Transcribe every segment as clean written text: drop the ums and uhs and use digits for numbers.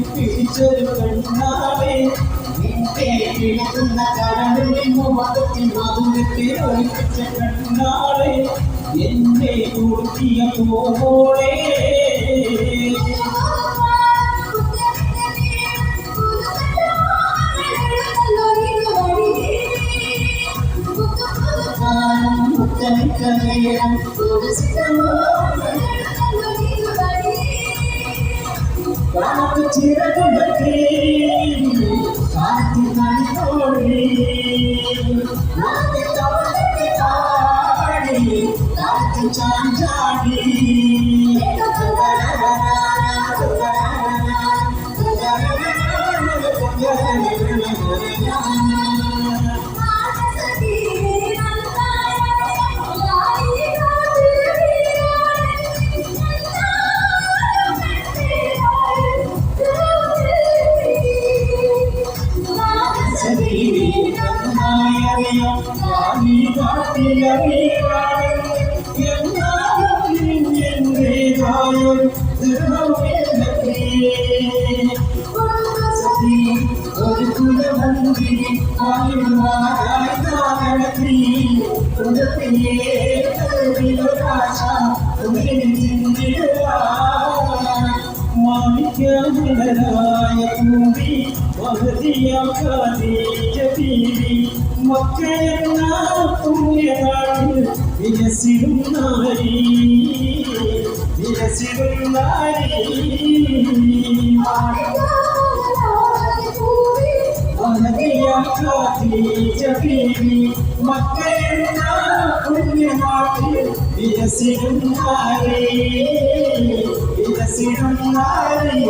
പിടിച്ചൊരു കണ്ണാളെ നിന്റെ കിടക്കുന്ന കരളിൽ മുഖത്തിൽ മധുരത്തിൽ ഒളിപ്പിച്ച കണ്ണാളെ എന്നെ കൂട്ടിയ പോളെ ചിറകുടത്തി കാത്തി നടിത്തോടി കാത്തി ചാഞ്ചാടി മാണിക്യമുളരായ ഭൂമി മക്കളെന്ന പുണ്യനാളിൽ വിലസിടും നാരി വിലസിടും നാരി മക്കളെന്ന പുണ്യനാളിൽ വിലസിടും നാരി വിലസിടും നാരി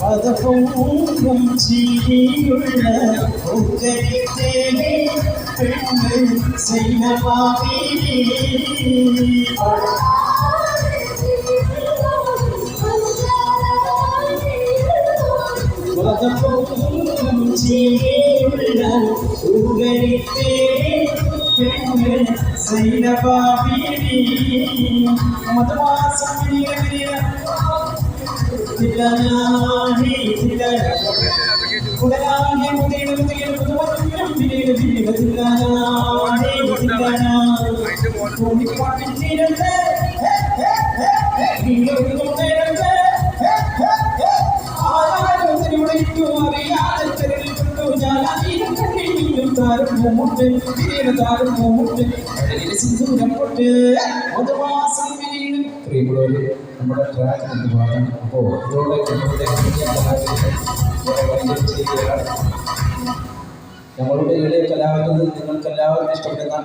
പദപൂർവം ചിരിയുള്ള ഉദ്ധരിത്തേനെ പെണ്ണ് സൈനവാവി പദപൂർവം ചിരിയുള്ള ഉദ്ധരിത്തേനെ പെണ്ണ് സൈനവാവി മതവാസം നമ്മുടെ ട്രാക്ക് എന്ന് പാടാൻ. അപ്പോൾ ഇതോടെ നമ്മളുടെ ഇളയ കലാകാരൻ നിങ്ങൾക്ക് എല്ലാവർക്കും ഇഷ്ടപ്പെടുന്ന